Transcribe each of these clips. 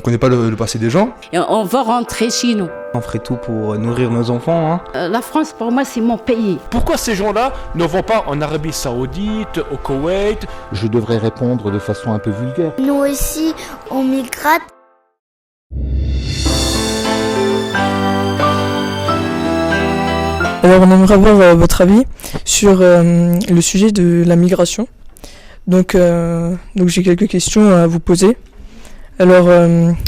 connaît pas le passé des gens. Et on va rentrer chez nous. On ferait tout pour nourrir nos enfants. La France, pour moi, c'est mon pays. Pourquoi ces gens-là ne vont pas en Arabie Saoudite, au Koweït? Je devrais répondre de façon un peu vulgaire. Nous aussi, on migrate. Alors on aimerait avoir votre avis sur le sujet de la migration. Donc j'ai quelques questions à vous poser. Alors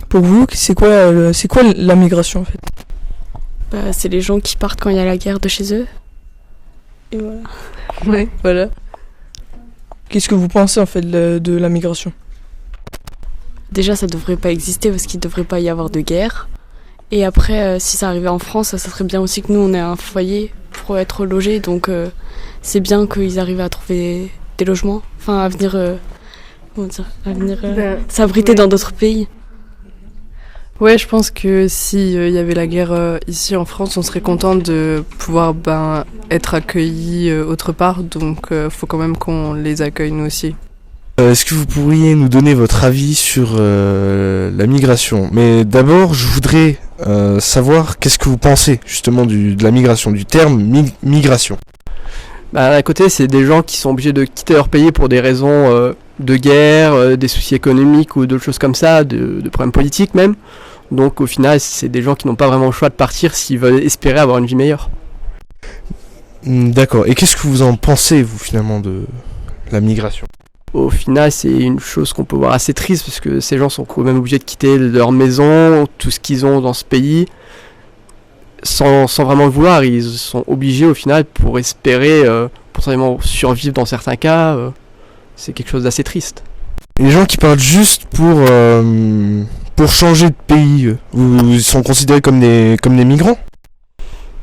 pour vous, c'est quoi la migration en fait? C'est les gens qui partent quand il y a la guerre de chez eux. Et voilà. Ouais, voilà. Qu'est-ce que vous pensez en fait de la migration? Déjà, ça devrait pas exister parce qu'il devrait pas y avoir de guerre. Et après, si ça arrivait en France, ça serait bien aussi que nous, on ait un foyer pour être logés. Donc, c'est bien qu'ils arrivent à trouver des logements. Enfin, à venir, s'abriter dans d'autres pays. Ouais, je pense que si y avait la guerre ici en France, on serait content de pouvoir être accueillis autre part. Donc, faut quand même qu'on les accueille nous aussi. Est-ce que vous pourriez nous donner votre avis sur la migration? Mais d'abord, je voudrais savoir qu'est-ce que vous pensez justement de la migration, du terme migration. D'un côté, c'est des gens qui sont obligés de quitter leur pays pour des raisons de guerre, des soucis économiques ou d'autres choses comme ça, de problèmes politiques même. Donc au final, c'est des gens qui n'ont pas vraiment le choix de partir s'ils veulent espérer avoir une vie meilleure. D'accord. Et qu'est-ce que vous en pensez, vous, finalement, de la migration? Au final, c'est une chose qu'on peut voir assez triste parce que ces gens sont quand même obligés de quitter leur maison, tout ce qu'ils ont dans ce pays, sans vraiment le vouloir. Ils sont obligés au final pour espérer potentiellement survivre dans certains cas. C'est quelque chose d'assez triste. Et les gens qui partent juste pour changer de pays, ils sont considérés comme des migrants?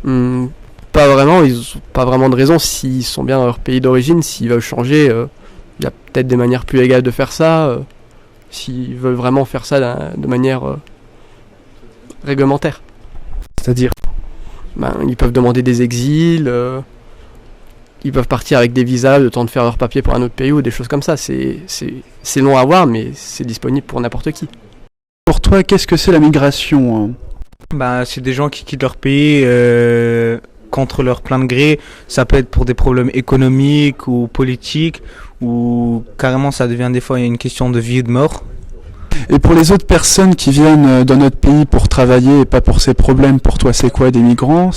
Pas vraiment, ils n'ont pas vraiment de raison s'ils sont bien dans leur pays d'origine, s'ils veulent changer. Il y a peut-être des manières plus légales de faire ça, s'ils veulent vraiment faire ça de manière réglementaire. C'est-à-dire ils peuvent demander des exils, ils peuvent partir avec des visas, le temps de faire leur papier pour un autre pays ou des choses comme ça. C'est long à voir, mais c'est disponible pour n'importe qui. Pour toi, qu'est-ce que c'est la migration? C'est des gens qui quittent leur pays contre leur plein de gré. Ça peut être pour des problèmes économiques ou politiques, ou carrément ça devient des fois une question de vie ou de mort. Et pour les autres personnes qui viennent dans notre pays pour travailler et pas pour ces problèmes, pour toi c'est quoi, des migrants?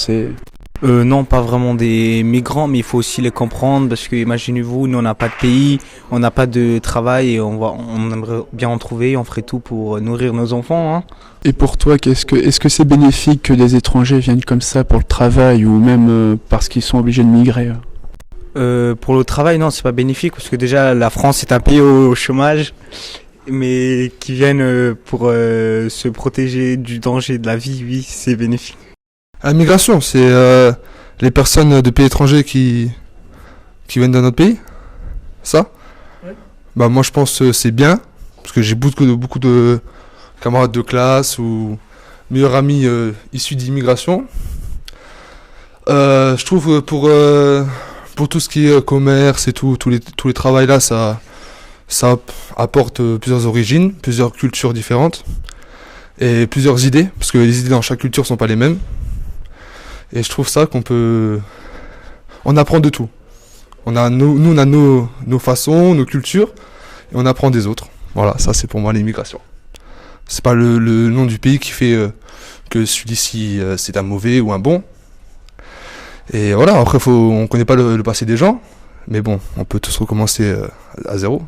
Non, pas vraiment des migrants, mais il faut aussi les comprendre parce que imaginez-vous, nous on n'a pas de pays, on n'a pas de travail et on aimerait bien en trouver, on ferait tout pour nourrir nos enfants. Et pour toi, est-ce que c'est bénéfique que des étrangers viennent comme ça pour le travail ou même parce qu'ils sont obligés de migrer? Pour le travail, non, c'est pas bénéfique parce que déjà la France est un pays au chômage, mais qui viennent pour se protéger du danger de la vie, oui, c'est bénéfique. La migration, c'est les personnes de pays étrangers qui viennent dans notre pays. Ça? Ouais. Moi je pense que c'est bien, parce que j'ai beaucoup de camarades de classe ou meilleurs amis issus d'immigration. Je trouve que pour tout ce qui est commerce et tous les travails là, ça apporte plusieurs origines, plusieurs cultures différentes et plusieurs idées, parce que les idées dans chaque culture sont pas les mêmes. Et je trouve ça on apprend de tout. On a nos façons, nos cultures, et on apprend des autres. Voilà, ça c'est pour moi l'immigration. C'est pas le nom du pays qui fait que celui-ci c'est un mauvais ou un bon. Et voilà, après on connaît pas le passé des gens, mais bon, on peut tous recommencer à zéro.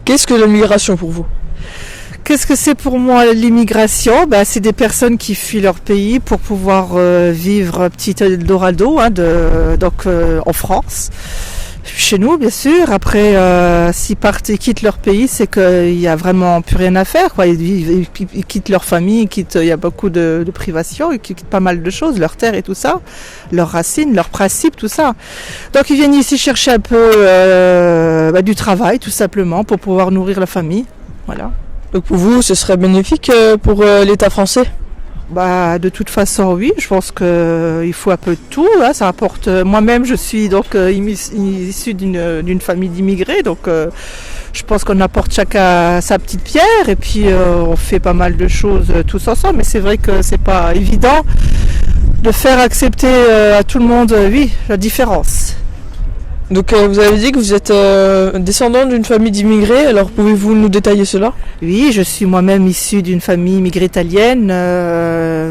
Qu'est-ce que la migration pour vous? Qu'est-ce que c'est pour moi l'immigration? C'est des personnes qui fuient leur pays pour pouvoir vivre un petit Eldorado en France, chez nous bien sûr. Après, s'ils partent et quittent leur pays, c'est qu'il n'y a vraiment plus rien à faire, quoi. Ils quittent leur famille, il y a beaucoup de privations, ils quittent pas mal de choses, leur terre et tout ça, leurs racines, leurs principes, tout ça. Donc ils viennent ici chercher un peu du travail tout simplement pour pouvoir nourrir la famille, voilà. Donc pour vous, ce serait bénéfique pour l'État français? De toute façon, oui. Je pense qu'il faut un peu de tout. Hein. Ça apporte. Moi-même, je suis donc issue d'une famille d'immigrés, donc je pense qu'on apporte chacun sa petite pierre et puis on fait pas mal de choses tous ensemble. Mais c'est vrai que c'est pas évident de faire accepter à tout le monde, oui, la différence. Donc vous avez dit que vous êtes descendant d'une famille d'immigrés, alors pouvez-vous nous détailler cela? Oui, je suis moi-même issue d'une famille immigrée italienne.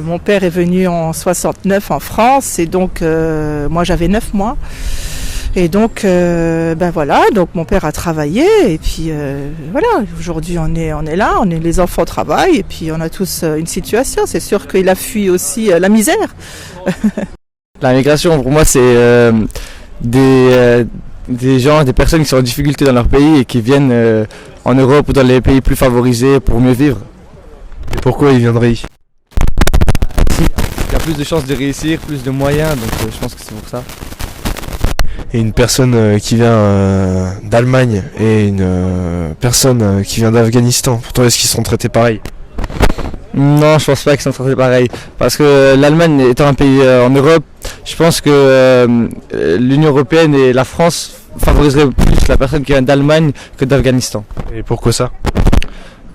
Mon père est venu en 69 en France et donc moi j'avais 9 mois. Et donc voilà, donc mon père a travaillé et puis voilà, aujourd'hui on est là, les enfants travaillent et puis on a tous une situation. C'est sûr qu'il a fui aussi la misère. La migration pour moi c'est des gens, des personnes qui sont en difficulté dans leur pays et qui viennent en Europe ou dans les pays plus favorisés pour mieux vivre. Et pourquoi ils viendraient ici? Il y a plus de chances de réussir, plus de moyens, donc je pense que c'est pour ça. Et une personne qui vient d'Allemagne et une personne qui vient d'Afghanistan, pour toi est-ce qu'ils sont traités pareil? Non, je pense pas qu'ils sont traités pareil. Parce que l'Allemagne étant un pays en Europe, je pense que l'Union Européenne et la France favoriseraient plus la personne qui vient d'Allemagne que d'Afghanistan. Et pourquoi ça?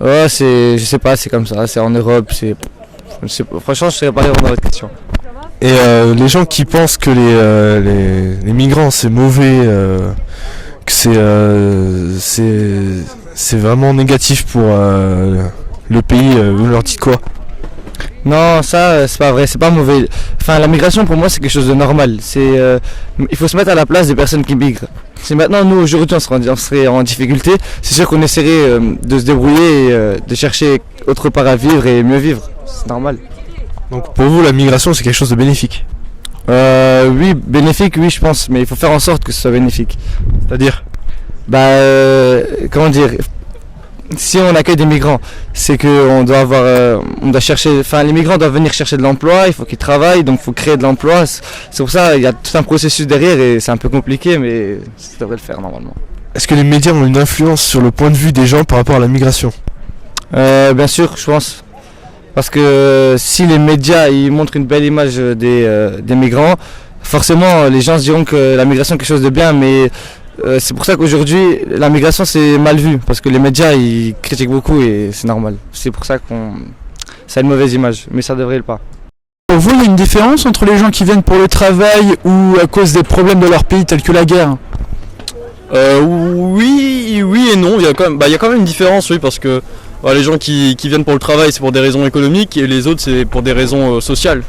Je sais pas, c'est comme ça, c'est en Europe, franchement je sais pas répondre à votre question. Et les gens qui pensent que les migrants c'est mauvais, que c'est vraiment négatif pour le pays, vous leur dites quoi? Non, ça c'est pas vrai, c'est pas mauvais. Enfin, la migration pour moi c'est quelque chose de normal. Il faut se mettre à la place des personnes qui migrent. Si maintenant nous aujourd'hui on serait en difficulté, c'est sûr qu'on essaierait de se débrouiller et de chercher autre part à vivre et mieux vivre. C'est normal. Donc pour vous la migration c'est quelque chose de bénéfique? Oui, bénéfique, oui je pense, mais il faut faire en sorte que ce soit bénéfique. C'est-à-dire? Comment dire? Si on accueille des migrants, c'est qu'on doit on doit chercher, les migrants doivent venir chercher de l'emploi, il faut qu'ils travaillent, donc il faut créer de l'emploi. C'est pour ça il y a tout un processus derrière et c'est un peu compliqué, mais ça devrait le faire normalement. Est-ce que les médias ont une influence sur le point de vue des gens par rapport à la migration? Bien sûr, je pense. Parce que si les médias ils montrent une belle image des migrants, forcément les gens se diront que la migration est quelque chose de bien, mais c'est pour ça qu'aujourd'hui la migration c'est mal vu, parce que les médias ils critiquent beaucoup et c'est normal. C'est pour ça ça a une mauvaise image, mais ça devrait le pas. Pour vous, il y a une différence entre les gens qui viennent pour le travail ou à cause des problèmes de leur pays tels que la guerre? Oui et non, il y a quand même une différence, oui, parce que les gens qui viennent pour le travail c'est pour des raisons économiques et les autres c'est pour des raisons sociales.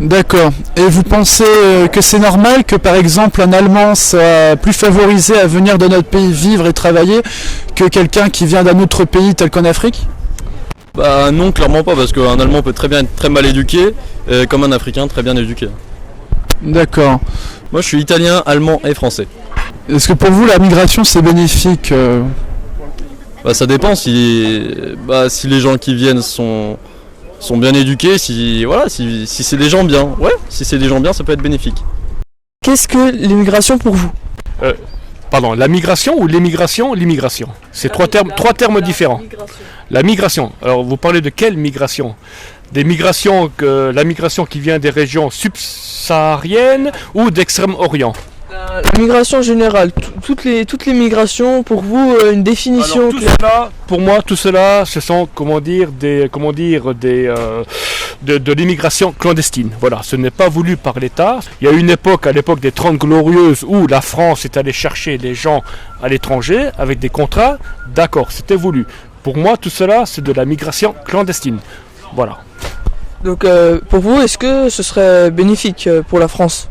D'accord. Et vous pensez que c'est normal que par exemple un Allemand soit plus favorisé à venir dans notre pays vivre et travailler que quelqu'un qui vient d'un autre pays tel qu'en Afrique? Non, clairement pas, parce qu'un Allemand peut très bien être très mal éduqué, comme un Africain très bien éduqué. D'accord. Moi je suis italien, allemand et français. Est-ce que pour vous la migration c'est bénéfique? Ça dépend si les gens qui viennent sont bien éduqués, si c'est des gens bien, si c'est des gens bien ça peut être bénéfique. Qu'est-ce que l'immigration pour vous? La migration ou l'émigration? L'immigration. C'est trois termes différents. La migration. Alors vous parlez de quelle migration? La migration qui vient des régions subsahariennes ou d'Extrême-Orient? La migration générale, toutes les migrations, pour vous, une définition? Pour moi, tout cela, ce sont, de l'immigration clandestine. Voilà, ce n'est pas voulu par l'État. Il y a une époque, à l'époque des 30 Glorieuses, où la France est allée chercher les gens à l'étranger avec des contrats. D'accord, c'était voulu. Pour moi, tout cela, c'est de la migration clandestine. Voilà. Donc, pour vous, est-ce que ce serait bénéfique pour la France?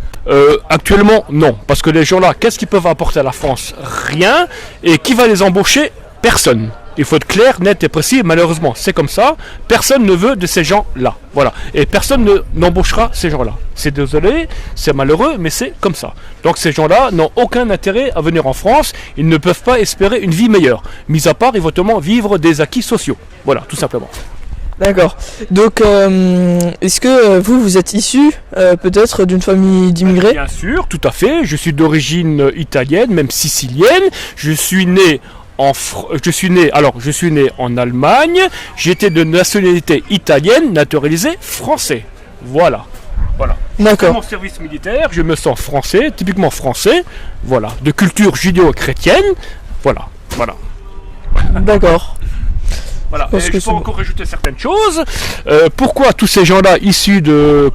Actuellement, non. Parce que les gens-là, qu'est-ce qu'ils peuvent apporter à la France? Rien. Et qui va les embaucher? Personne. Il faut être clair, net et précis. Malheureusement, c'est comme ça. Personne ne veut de ces gens-là. Voilà. Et personne n'embauchera ces gens-là. C'est désolé, c'est malheureux, mais c'est comme ça. Donc ces gens-là n'ont aucun intérêt à venir en France. Ils ne peuvent pas espérer une vie meilleure. Mis à part, éventuellement, vivre des acquis sociaux. Voilà, tout simplement. D'accord. Donc, est-ce que vous êtes issu peut-être d'une famille d'immigrés? Bien sûr, tout à fait. Je suis d'origine italienne, même sicilienne. Je suis né je suis né en Allemagne, j'étais de nationalité italienne, naturalisé français. Voilà. D'accord. Mon service militaire, je me sens français, typiquement français, voilà, de culture judéo-chrétienne, voilà. D'accord. Voilà. Et je peux encore rajouter certaines choses. Pourquoi tous ces gens-là issus de,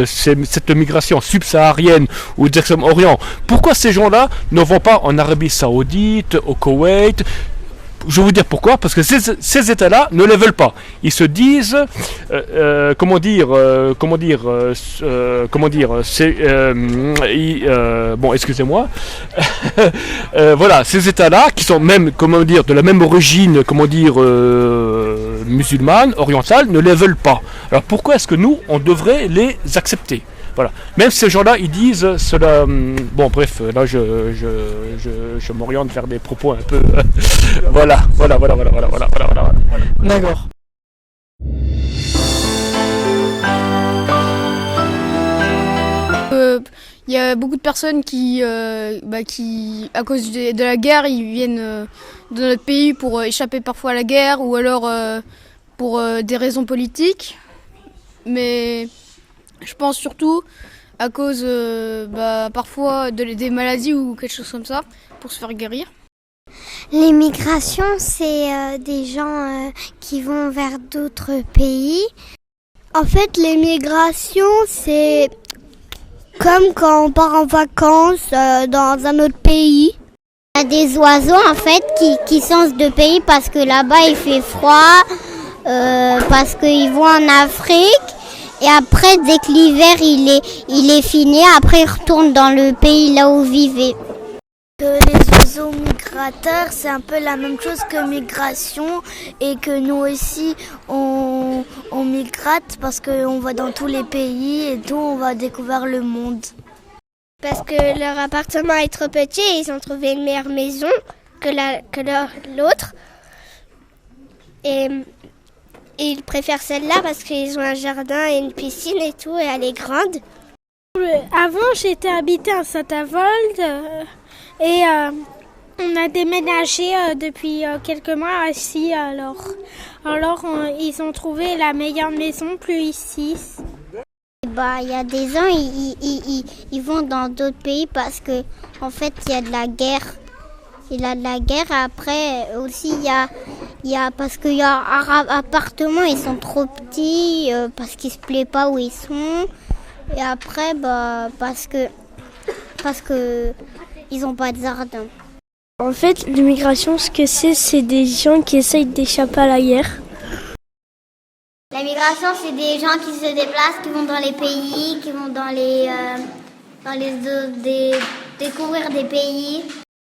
cette migration subsaharienne ou d'Extrême-Orient, pourquoi ces gens-là ne vont pas en Arabie Saoudite, au Koweït? Je vais vous dire pourquoi, parce que ces États-là ne les veulent pas. Ils se disent, excusez-moi. Voilà, ces États-là qui sont même, de la même origine, musulmane, orientale, ne les veulent pas. Alors pourquoi est-ce que nous, on devrait les accepter? Voilà. Même ces gens-là, ils disent cela. Bon, bref, là, je m'oriente vers des propos un peu. Voilà. D'accord. Il y a beaucoup de personnes qui, à cause de la guerre, ils viennent de notre pays pour échapper parfois à la guerre ou alors pour des raisons politiques. Mais je pense surtout à cause parfois des maladies ou quelque chose comme ça pour se faire guérir. L'immigration, c'est des gens qui vont vers d'autres pays. En fait, l'immigration, c'est comme quand on part en vacances dans un autre pays. Il y a des oiseaux en fait qui changent de pays parce que là-bas il fait froid, parce qu'ils vont en Afrique. Et après, dès que l'hiver il est fini, après ils retournent dans le pays là où ils vivaient. Les oiseaux migrateurs, c'est un peu la même chose que migration et que nous aussi on migrate parce qu'on va dans tous les pays et tout, on va découvrir le monde. Parce que leur appartement est trop petit et ils ont trouvé une meilleure maison que l'autre. Et ils préfèrent celle-là parce qu'ils ont un jardin et une piscine et tout et elle est grande. Avant, j'étais habitée à Saint-Avold. Et on a déménagé depuis quelques mois ici, alors ils ont trouvé la meilleure maison plus ici. Il y a des gens, ils vont dans d'autres pays parce que en fait il y a de la guerre. Il y a de la guerre. Après aussi il y a parce qu'il y a un appartement, ils sont trop petits parce qu'ils se plaisent pas où ils sont. Et après parce que ils n'ont pas de jardin. En fait, l'immigration, ce que c'est des gens qui essayent d'échapper à la guerre. La migration, c'est des gens qui se déplacent, qui vont dans les pays, qui vont découvrir des pays.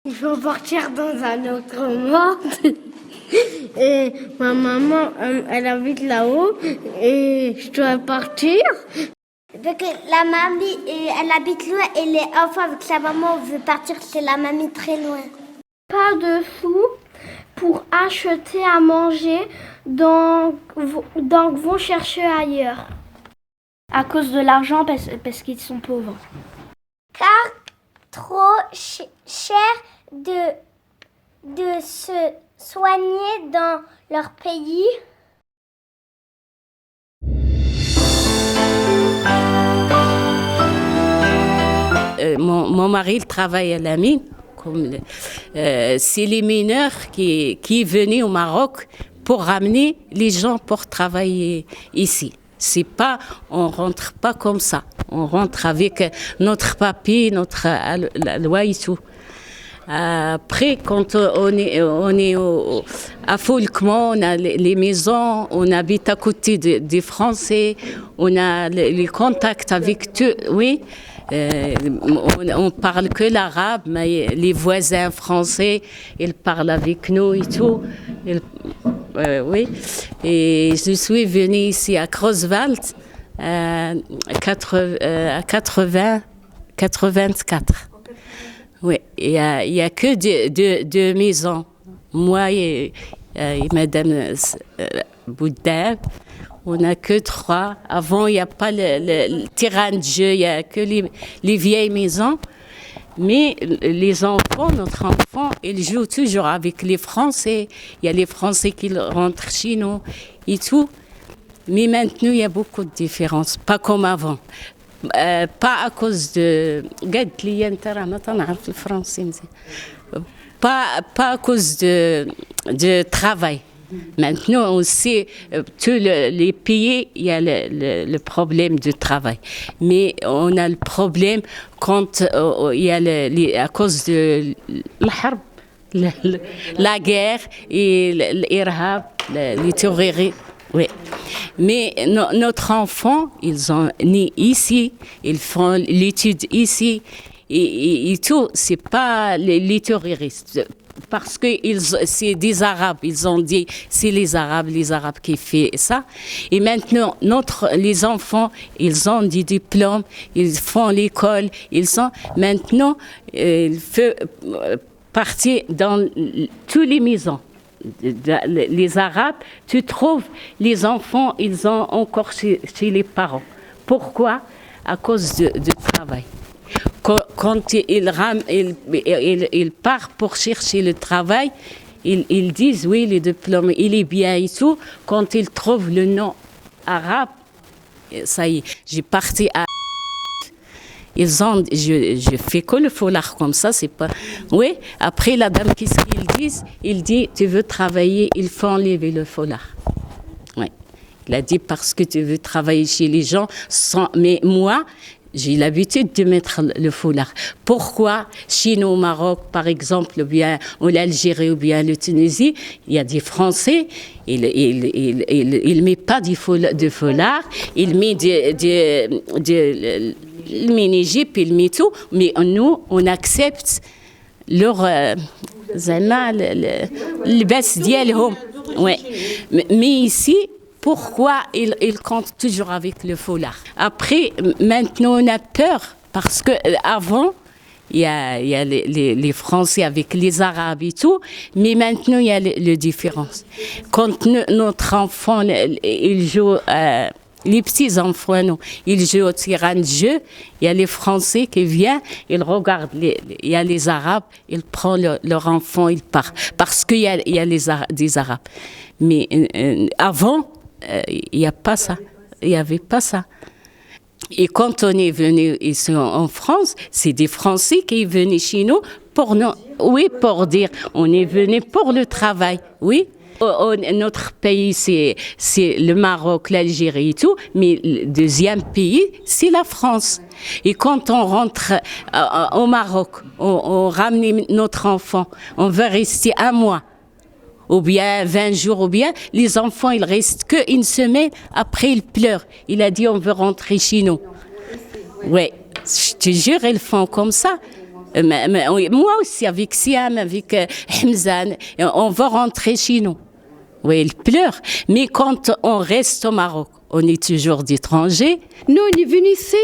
Ils vont partir dans un autre monde. Et ma maman, elle habite là-haut et je dois partir. Parce que la mamie, elle habite loin et les enfants avec sa maman veut partir chez la mamie très loin. Pas de sous pour acheter à manger, donc vont chercher ailleurs. À cause de l'argent, parce qu'ils sont pauvres. Car trop cher de se soigner dans leur pays. Mon mari il travaille à la mine. C'est les mineurs qui venaient au Maroc pour ramener les gens pour travailler ici. C'est pas, on rentre pas comme ça. On rentre avec notre papier, notre loi et tout. Après, quand on est à Folquemont, on a les maisons, on habite à côté des Français, on a les contacts avec eux, oui. On parle que l'arabe, mais les voisins français, ils parlent avec nous et tout. Oui. Et je suis venue ici à Creuswald à 84. Oui, il y a que deux maisons. Moi et Madame Boudin, on n'a que 3. Avant, il n'y a pas le terrain de jeu, il n'y a que les vieilles maisons. Mais les enfants, notre enfant, il joue toujours avec les Français. Il y a les Français qui rentrent chez nous et tout. Mais maintenant, il y a beaucoup de différences, pas comme avant. Pas à cause de... Pas à cause de travail. Maintenant, on sait, tous les pays, il y a le problème de travail. Mais on a le problème quand il y a à cause de la guerre et l'irhab, les terroristes. Oui. Mais notre enfant, ils sont nés ici, ils font l'étude ici et tout. C'est pas les terroristes. Parce que c'est des Arabes, ils ont dit c'est les Arabes qui font ça. Et maintenant, les enfants, ils ont des diplômes, ils font l'école, maintenant, ils font partie dans toutes les maisons. Les Arabes, tu trouves les enfants, ils sont encore chez les parents. Pourquoi? À cause du travail. Quand il part pour chercher le travail, ils disent oui, le diplôme, il est bien et tout. Quand ils trouvent le nom arabe, ça y est, j'ai parti à... je fais que le foulard comme ça, c'est pas... Oui, après la dame, qu'est-ce qu'ils disent? Il dit, tu veux travailler, il faut enlever le foulard. Oui, il a dit parce que tu veux travailler chez les gens, mais moi... J'ai l'habitude de mettre le foulard. Pourquoi chez nous au Maroc, par exemple, ou bien en Algérie ou bien en Tunisie, il y a des Français, ils met pas de foulard, ils met le mini-jupe, ils met tout, mais nous, on accepte leur le ديالهم. Ouais. Mais ici, pourquoi ils comptent toujours avec le foulard? Après, maintenant, on a peur parce que avant, il y a les Français avec les Arabes et tout, mais maintenant, il y a les différences. Quand notre enfant, il joue... les petits-enfants, ils jouent au terrain de jeu. Il y a les Français qui viennent, ils regardent. Il y a les Arabes, ils prennent leur enfant, ils partent. Parce qu'il y a des Arabes. Mais avant, il n'y a pas ça. Il n'y avait pas ça. Et quand on est venu ici en France, c'est des Français qui sont venus chez nous pour nous. Oui, pour dire, on est venu pour le travail, oui. Notre pays, c'est le Maroc, l'Algérie et tout, mais le deuxième pays, c'est la France. Et quand on rentre au Maroc, on ramène notre enfant, on veut rester un mois, ou bien 20 jours, ou bien les enfants, ils restent qu'une semaine, après ils pleurent. Il a dit, on veut rentrer chez nous. Oui, je te jure, ils font comme ça. Moi aussi, avec Siam, avec Hamzan, on va rentrer chez nous. Oui, ils pleurent. Mais quand on reste au Maroc, on est toujours d'étrangers. Nous, on est venus ici,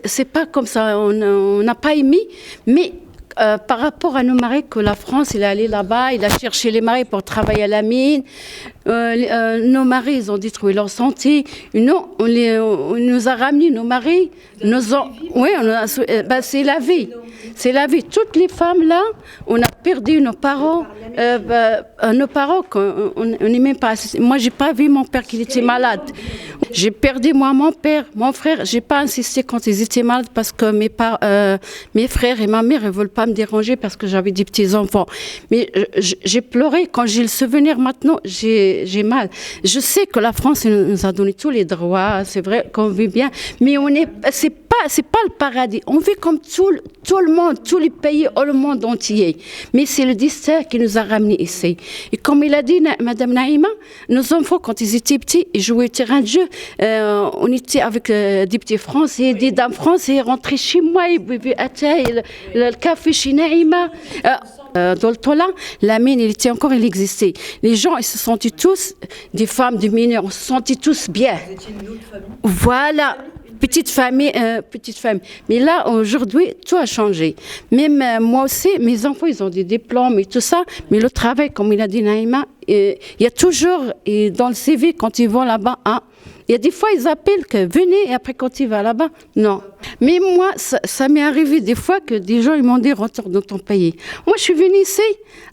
c'est pas comme ça, on n'a pas aimé, mais par rapport à nos maris, que la France, il est allé là-bas, il a cherché les maris pour travailler à la mine. Nos maris, ils ont détruit leur santé. Non, on nous a ramené nos maris. Oui, c'est la vie. C'est la vie. Toutes les femmes là, on a perdu nos parents. Nos parents, on n'est même pas. Moi, j'ai pas vu mon père qui était malade. J'ai perdu moi mon père, mon frère. J'ai pas insisté quand ils étaient malades parce que mes frères et ma mère, ils veulent pas me déranger parce que j'avais des petits enfants. Mais j'ai pleuré quand j'ai le souvenir. Maintenant, j'ai mal. Je sais que la France nous a donné tous les droits. C'est vrai qu'on vit bien, mais c'est pas le paradis. On vit comme tout le monde, tous les pays, le monde entier. Mais c'est le destin qui nous a ramenés ici. Et comme il a dit Madame Naïma, nos enfants, quand ils étaient petits, ils jouaient au terrain de jeu. On était avec des petits Français, des dames françaises, ils rentraient chez moi, ils buvaient le café chez Naïma. Dans le toit là, la mine, il existait. Les gens, ils se sentaient tous, des femmes, des mineurs, on se sentait tous bien. Voilà. Petite famille. Mais là, aujourd'hui, tout a changé. Même moi aussi, mes enfants, ils ont des diplômes et tout ça. Mais le travail, comme il a dit Naïma, il y a toujours, et dans le CV, quand ils vont là-bas, Il y a des fois, ils appellent que venez et après quand il va là-bas, non. Mais moi, ça m'est arrivé des fois que des gens ils m'ont dit retourne dans ton pays. Moi, je suis venue ici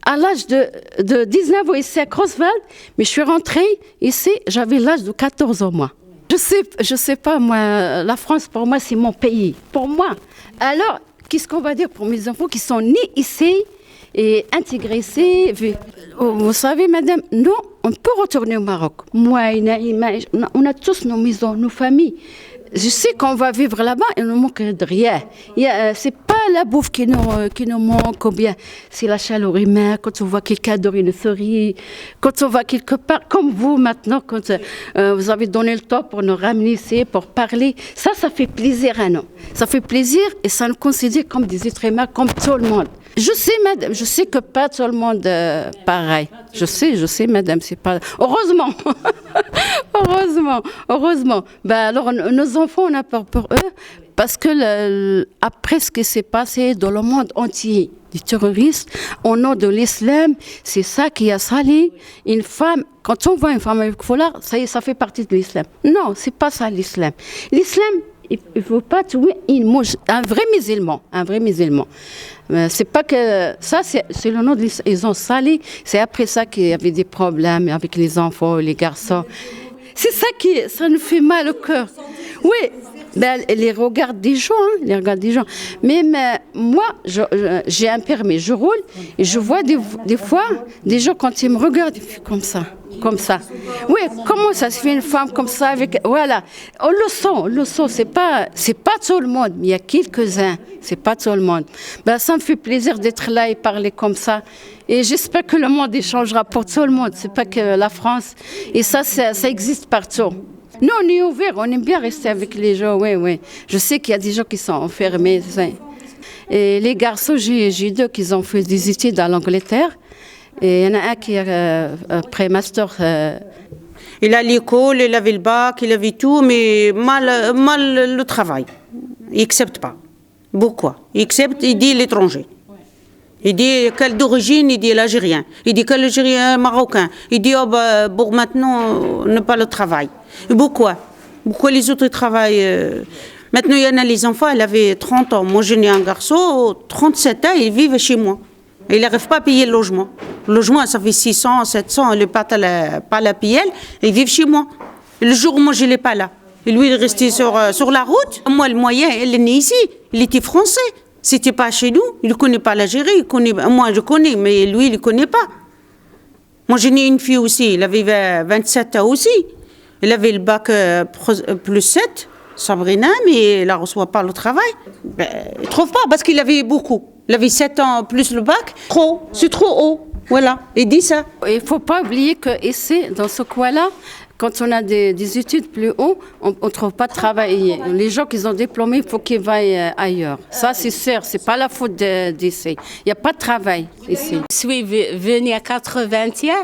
à l'âge de 19 ans ici à Creutzwald, mais je suis rentrée ici, j'avais l'âge de 14 ans moi. Je sais pas moi, la France pour moi c'est mon pays, pour moi. Alors, qu'est-ce qu'on va dire pour mes enfants qui sont nés ici et intégrés ici? Vous savez, madame, nous, on peut retourner au Maroc. Moi, on a tous nos maisons, nos familles. Je sais qu'on va vivre là-bas et on ne manque de rien. C'est pas la bouffe qui nous manque ou bien c'est la chaleur humaine. Quand on voit quelqu'un adore une souris, quand on va quelque part, comme vous maintenant, quand vous avez donné le temps pour nous ramener ici, pour parler, ça fait plaisir à nous. Ça fait plaisir et ça nous considère comme des êtres humains, comme tout le monde. Je sais, madame, je sais que pas tout le monde pareil. Je sais, madame, c'est pas... Heureusement, heureusement. Ben alors, nos enfants, on a peur pour eux parce que après ce qui s'est passé dans le monde entier, des terroristes, au nom de l'islam, c'est ça qui a sali une femme. Quand on voit une femme avec foulard, ça fait partie de l'islam. Non, c'est pas ça l'islam. L'islam, il ne faut pas tuer un vrai musulman. C'est pas que ça, c'est le nom de l'islam. Ils ont sali. C'est après ça qu'il y avait des problèmes avec les enfants, les garçons. C'est ça ça nous fait mal au cœur. Oui, ben, les regards des gens, Même moi, j'ai un permis, je roule et je vois des fois des gens quand ils me regardent, ils font comme ça. Oui, comment ça se fait une femme comme ça avec voilà, on le sent, c'est pas tout le monde, mais il y a quelques-uns, c'est pas tout le monde. Ben ça me fait plaisir d'être là et parler comme ça. Et j'espère que le monde changera pour tout le monde, c'est pas que la France. Et ça existe partout. Nous, on est ouvert, on aime bien rester avec les gens, oui. Je sais qu'il y a des gens qui sont enfermés. Et les garçons, j'ai deux qui ont fait des études à l'Angleterre. Et il y en a un qui est après master. Il a l'école, il avait le bac, il avait tout, mais mal le travail. Il n'accepte pas. Pourquoi? Il accepte, il dit l'étranger. Il dit quel d'origine, il dit l'Algérien. Il dit quel Algérien marocain. Il dit pour maintenant, ne pas le travail. Et pourquoi les autres travaillent Maintenant, il y en a les enfants, elle avait 30 ans. Moi, j'ai né un garçon, 37 ans, ils vivent chez moi. Il n'arrive pas à payer le logement. Le logement, ça fait 600, 700, il n'est pas à la payer, ils vivent chez moi. Et le jour où moi, je ne l'ai pas là. Et lui, il est resté sur la route. Moi, le moyen, il est né ici. Il était français. C'était pas chez nous. Il ne connaît pas l'Algérie. Moi, je connais, mais lui, il ne connaît pas. Moi, j'ai né une fille aussi. Il avait 27 ans aussi. Il avait le bac plus 7, Sabrina, mais il ne reçoit pas le travail. Ben, il ne trouve pas parce qu'il avait beaucoup. Il avait 7 ans plus le bac. C'est trop haut. Voilà, il dit ça. Il ne faut pas oublier qu'ici, dans ce coin-là, quand on a des études plus haut, on ne trouve pas de travail. Les gens qui ont diplômé, il faut qu'ils vaillent ailleurs. Ça, c'est sûr, ce n'est pas la faute d'ici. Il n'y a pas de travail ici. Je suis venue à 81,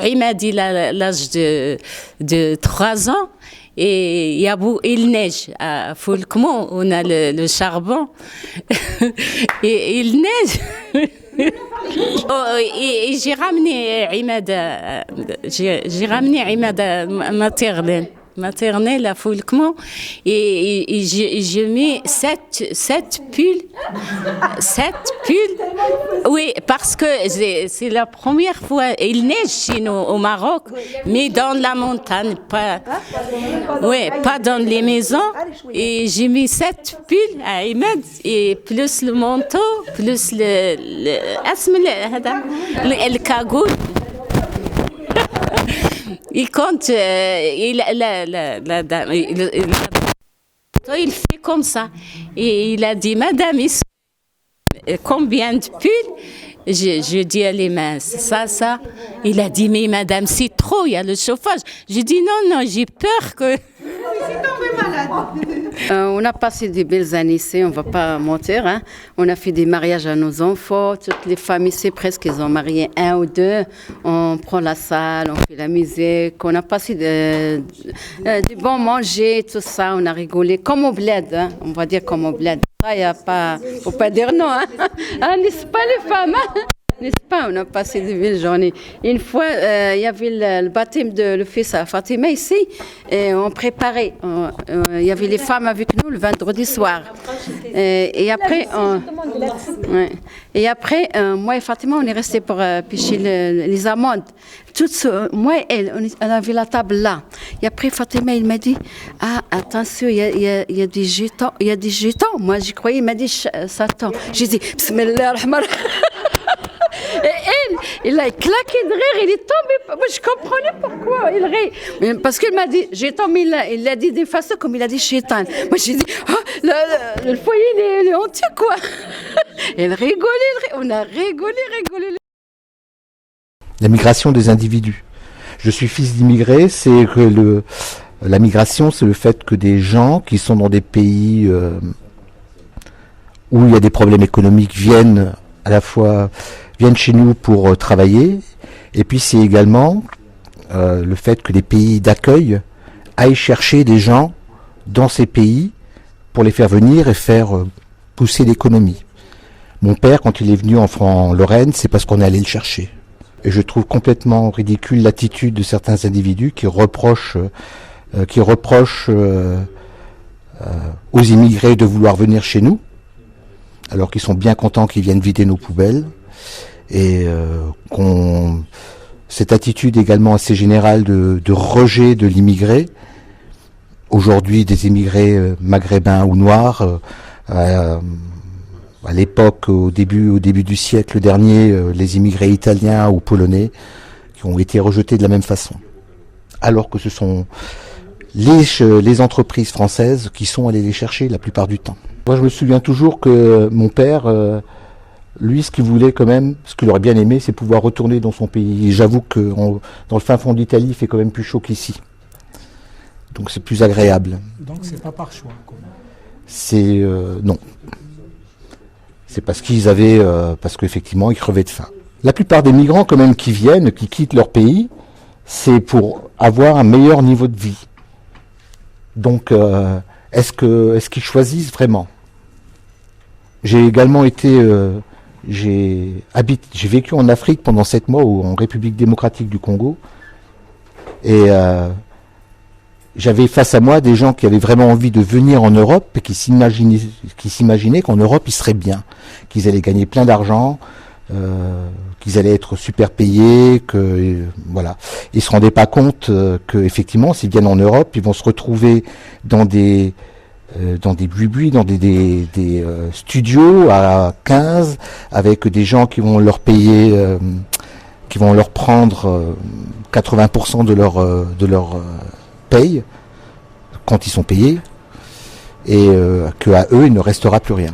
il m'a dit l'âge de 3 ans. Et il neige à Foulkmont, on a le charbon. Et il neige. Et j'ai ramené Imada maternelle à Foulkmont et j'ai mis 7 pulls. 7 pulls. Oui, parce que c'est la première fois. Il neige chez nous au Maroc, mais dans la montagne, pas dans les maisons. Et j'ai mis 7 pulls à Imad, et plus le manteau, plus le cagoule. Il compte, il fait comme ça. Et il a dit, madame, combien de pulls? Je dis à les mains, ça. Il a dit, mais madame, c'est trop, il y a le chauffage. J'ai dit, non, j'ai peur que... On a passé des belles années ici, on ne va pas mentir. Hein. On a fait des mariages à nos enfants. Toutes les familles ici, presque, ils ont marié 1 ou 2. On prend la salle, on fait la musique. On a passé du bon manger, tout ça. On a rigolé comme au bled. Hein. On va dire comme au bled. Ça, il n'y a pas... faut pas dire non. Hein. Ah, n'est-ce pas les femmes hein. N'est-ce pas? On a passé de belles journées. Une fois, il y avait le baptême de le fils à Fatima ici, et on préparait. Il y avait les femmes avec nous le vendredi soir. Et après, moi et Fatima, on est restés pour pêcher les amandes. Moi et elle, on avait la table là. Et après, Fatima, il m'a dit, ah, attention, il y a des jetons. Il y a des jetons. Moi, j'y croyais, il m'a dit, Satan. J'ai dit, Bismillah ar-Rahman. Et il a claqué de rire, il est tombé. Moi, je comprenais pourquoi il rit. Mais parce qu'il m'a dit, j'ai tombé là. Il l'a dit d'une façon comme il a dit chétan. Moi, j'ai dit, le foyer, il est honteux, quoi. Il rigolait, on a rigolé. La migration des individus. Je suis fils d'immigrés, c'est que la migration, c'est le fait que des gens qui sont dans des pays où il y a des problèmes économiques viennent chez nous pour travailler, et puis c'est également le fait que les pays d'accueil aillent chercher des gens dans ces pays pour les faire venir et faire pousser l'économie. Mon père, quand il est venu en Lorraine, c'est parce qu'on est allé le chercher. Et je trouve complètement ridicule l'attitude de certains individus qui reprochent aux immigrés de vouloir venir chez nous, alors qu'ils sont bien contents qu'ils viennent vider nos poubelles. Et cette attitude également assez générale de rejet de l'immigré, aujourd'hui des immigrés maghrébins ou noirs, à l'époque, au début du siècle dernier, les immigrés italiens ou polonais qui ont été rejetés de la même façon. Alors que ce sont les entreprises françaises qui sont allées les chercher la plupart du temps. Moi, je me souviens toujours que mon père, lui, ce qu'il voulait quand même, ce qu'il aurait bien aimé, c'est pouvoir retourner dans son pays. Et j'avoue que dans le fin fond d'Italie, il fait quand même plus chaud qu'ici. Donc c'est plus agréable. Donc c'est pas par choix, quoi. C'est non. C'est parce parce qu'effectivement, ils crevaient de faim. La plupart des migrants, quand même, qui viennent, qui quittent leur pays, c'est pour avoir un meilleur niveau de vie. Donc, est-ce qu'ils choisissent vraiment? J'ai également j'ai vécu en Afrique pendant 7 mois, en République démocratique du Congo, et j'avais face à moi des gens qui avaient vraiment envie de venir en Europe et qui s'imaginaient qu'en Europe ils seraient bien, qu'ils allaient gagner plein d'argent, qu'ils allaient être super payés, voilà. Ils se rendaient pas compte que effectivement, s'ils viennent en Europe, ils vont se retrouver dans des buis, dans des studios à 15, avec des gens qui vont leur payer, qui vont leur prendre 80% de leur paye quand ils sont payés, et qu'à eux il ne restera plus rien.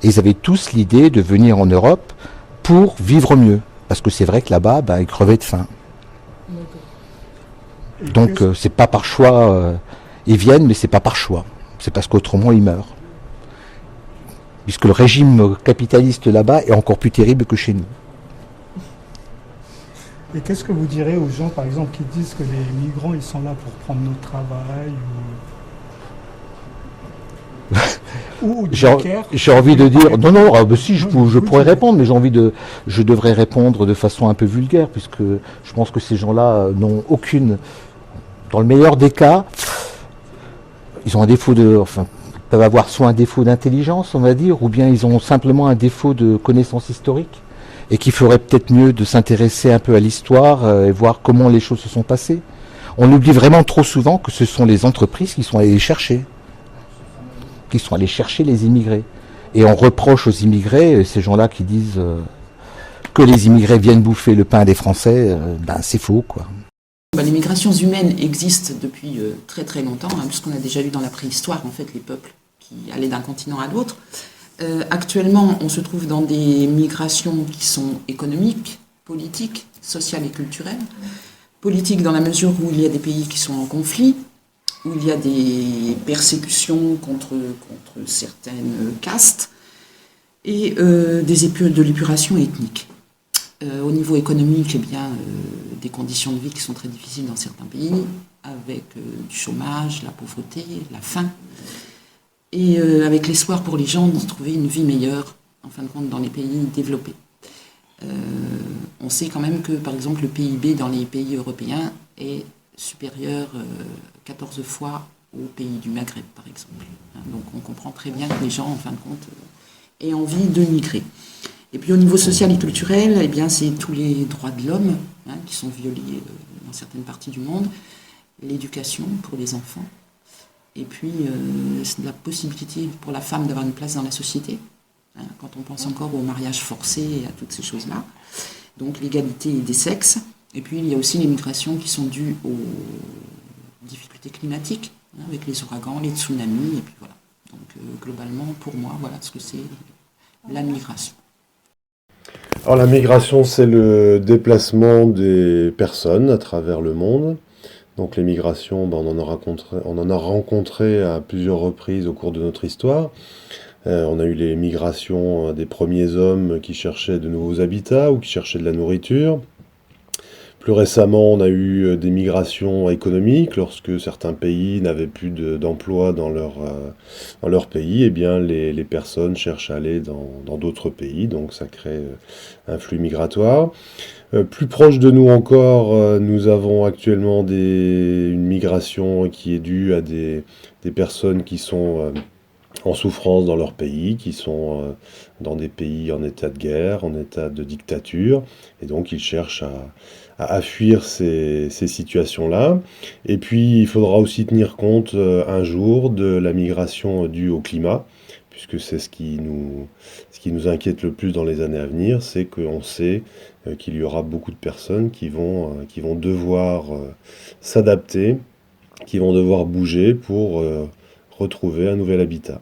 Et ils avaient tous l'idée de venir en Europe pour vivre mieux, parce que c'est vrai que là-bas, ils crevaient de faim. Donc c'est pas par choix, ils viennent, mais c'est pas par choix, c'est parce qu'autrement ils meurent. Puisque le régime capitaliste là-bas est encore plus terrible que chez nous. Et qu'est-ce que vous direz aux gens, par exemple, qui disent que les migrants, ils sont là pour prendre notre travail ou j'ai envie de dire, non, si, je pourrais répondre, mais je devrais répondre de façon un peu vulgaire, puisque je pense que ces gens-là n'ont aucune, dans le meilleur des cas, ils ont un défaut peuvent avoir soit un défaut d'intelligence, on va dire, ou bien ils ont simplement un défaut de connaissance historique, et qu'il ferait peut-être mieux de s'intéresser un peu à l'histoire et voir comment les choses se sont passées. On oublie vraiment trop souvent que ce sont les entreprises qui sont allées les chercher, les immigrés. Et on reproche aux immigrés, ces gens-là qui disent que les immigrés viennent bouffer le pain des Français, c'est faux, quoi. Les migrations humaines existent depuis très très longtemps, puisqu'on a déjà eu dans la préhistoire en fait les peuples qui allaient d'un continent à l'autre. Actuellement, on se trouve dans des migrations qui sont économiques, politiques, sociales et culturelles. Politiques dans la mesure où il y a des pays qui sont en conflit, où il y a des persécutions contre certaines castes et de l'épuration ethnique. Au niveau économique, des conditions de vie qui sont très difficiles dans certains pays, avec du chômage, la pauvreté, la faim. Et avec l'espoir pour les gens de trouver une vie meilleure, en fin de compte, dans les pays développés. On sait quand même que, par exemple, le PIB dans les pays européens est supérieur 14 fois aux pays du Maghreb, par exemple. Donc on comprend très bien que les gens, en fin de compte, aient envie de migrer. Et puis au niveau social et culturel, eh bien, c'est tous les droits de l'homme qui sont violés dans certaines parties du monde, l'éducation pour les enfants, et puis la possibilité pour la femme d'avoir une place dans la société, quand on pense encore au mariage forcé et à toutes ces choses-là. Donc l'égalité des sexes. Et puis il y a aussi les migrations qui sont dues aux difficultés climatiques, avec les ouragans, les tsunamis, et puis voilà. Donc globalement, pour moi, voilà ce que c'est la migration. Alors la migration, c'est le déplacement des personnes à travers le monde. Donc les migrations, on en a rencontré à plusieurs reprises au cours de notre histoire. On a eu les migrations des premiers hommes qui cherchaient de nouveaux habitats ou qui cherchaient de la nourriture. Plus récemment, on a eu des migrations économiques. Lorsque certains pays n'avaient plus d'emploi dans leur pays, eh bien les personnes cherchent à aller dans d'autres pays, donc ça crée un flux migratoire. Plus proche de nous encore, nous avons actuellement une migration qui est due à des personnes qui sont en souffrance dans leur pays, qui sont dans des pays en état de guerre, en état de dictature, et donc ils cherchent à fuir ces situations-là. Et puis il faudra aussi tenir compte un jour de la migration due au climat, puisque c'est ce qui nous inquiète le plus dans les années à venir, c'est qu'on sait qu'il y aura beaucoup de personnes qui vont devoir s'adapter, qui vont devoir bouger pour retrouver un nouvel habitat.